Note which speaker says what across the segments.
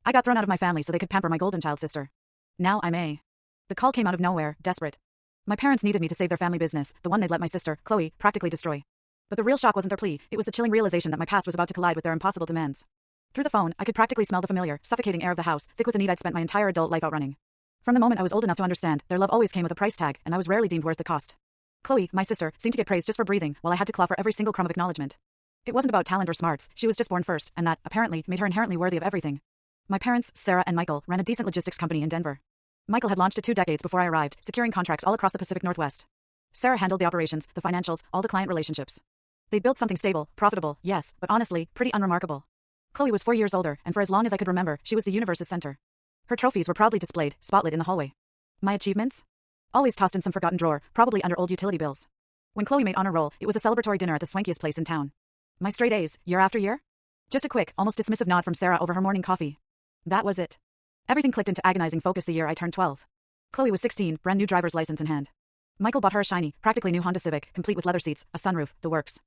Speaker 1: I got thrown out of my family so they could pamper my golden child sister. Now I'm a. The call came out of nowhere, desperate. My parents needed me to save their family business, the one they'd let my sister, Chloe, practically destroy. But the real shock wasn't their plea, it was the chilling realization that my past was about to collide with their impossible demands. Through the phone, I could practically smell the familiar, suffocating air of the house, thick with the need I'd spent my entire adult life outrunning. From the moment I was old enough to understand, their love always came with a price tag, and I was rarely deemed worth the cost. Chloe, my sister, seemed to get praised just for breathing, while I had to claw for every single crumb of acknowledgement. It wasn't about talent or smarts, she was just born first, and that, apparently, made her inherently worthy of everything. My parents, Sarah and Michael, ran a decent logistics company in Denver. Michael had launched it 2 decades before I arrived, securing contracts all across the Pacific Northwest. Sarah handled the operations, the financials, all the client relationships. They built something stable, profitable, yes, but honestly, pretty unremarkable. Chloe was 4 years older, and for as long as I could remember, she was the universe's center. Her trophies were proudly displayed, spotlit in the hallway. My achievements? Always tossed in some forgotten drawer, probably under old utility bills. When Chloe made honor roll, it was a celebratory dinner at the swankiest place in town. My straight A's, year after year? Just a quick, almost dismissive nod from Sarah over her morning coffee. That was it. Everything clicked into agonizing focus the year I turned 12. Chloe was 16, brand new driver's license in hand. Michael bought her a shiny, practically new Honda Civic, complete with leather seats, a sunroof, the works.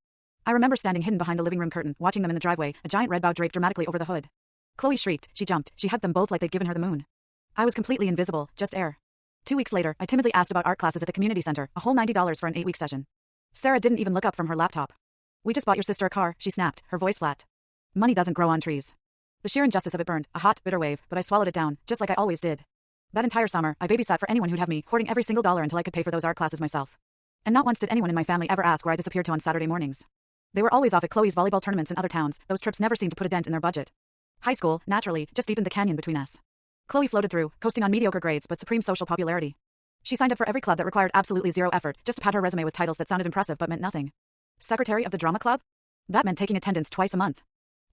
Speaker 1: I remember standing hidden behind the living room curtain, watching them in the driveway, a giant red bow draped dramatically over the hood. Chloe shrieked, she jumped, she hugged them both like they'd given her the moon. I was completely invisible, just air. 2 weeks later, I timidly asked about art classes at the community center, a whole $90 for an 8-week session. Sarah didn't even look up from her laptop. We just bought your sister a car, she snapped, her voice flat. Money doesn't grow on trees. The sheer injustice of it burned, a hot, bitter wave, but I swallowed it down, just like I always did. That entire summer, I babysat for anyone who'd have me, hoarding every single dollar until I could pay for those art classes myself. And not once did anyone in my family ever ask where I disappeared to on Saturday mornings. They were always off at Chloe's volleyball tournaments in other towns, those trips never seemed to put a dent in their budget. High school, naturally, just deepened the canyon between us. Chloe floated through, coasting on mediocre grades but supreme social popularity. She signed up for every club that required absolutely zero effort, just to pad her resume with titles that sounded impressive but meant nothing. Secretary of the drama club? That meant taking attendance twice a month.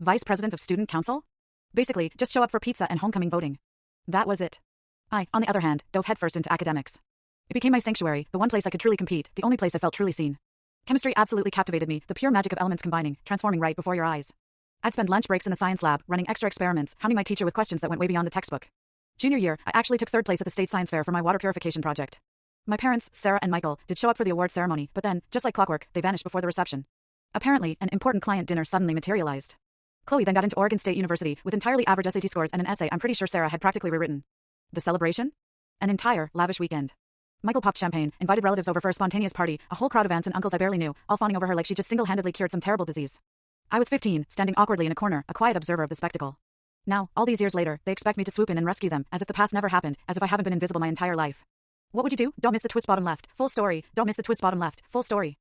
Speaker 1: Vice president of student council? Basically, just show up for pizza and homecoming voting. That was it. I, on the other hand, dove headfirst into academics. It became my sanctuary, the one place I could truly compete, the only place I felt truly seen. Chemistry absolutely captivated me, the pure magic of elements combining, transforming right before your eyes. I'd spend lunch breaks in the science lab, running extra experiments, hounding my teacher with questions that went way beyond the textbook. Junior year, I actually took 3rd place at the state science fair for my water purification project. My parents, Sarah and Michael, did show up for the award ceremony, but then, just like clockwork, they vanished before the reception. Apparently, an important client dinner suddenly materialized. Chloe then got into Oregon State University, with entirely average SAT scores and an essay I'm pretty sure Sarah had practically rewritten. The celebration? An entire, lavish weekend. Michael popped champagne, invited relatives over for a spontaneous party, a whole crowd of aunts and uncles I barely knew, all fawning over her like she just single-handedly cured some terrible disease. I was 15, standing awkwardly in a corner, a quiet observer of the spectacle. Now, all these years later, they expect me to swoop in and rescue them, as if the past never happened, as if I haven't been invisible my entire life. What would you do? Don't miss the twist bottom left. Full story. Don't miss the twist bottom left. Full story.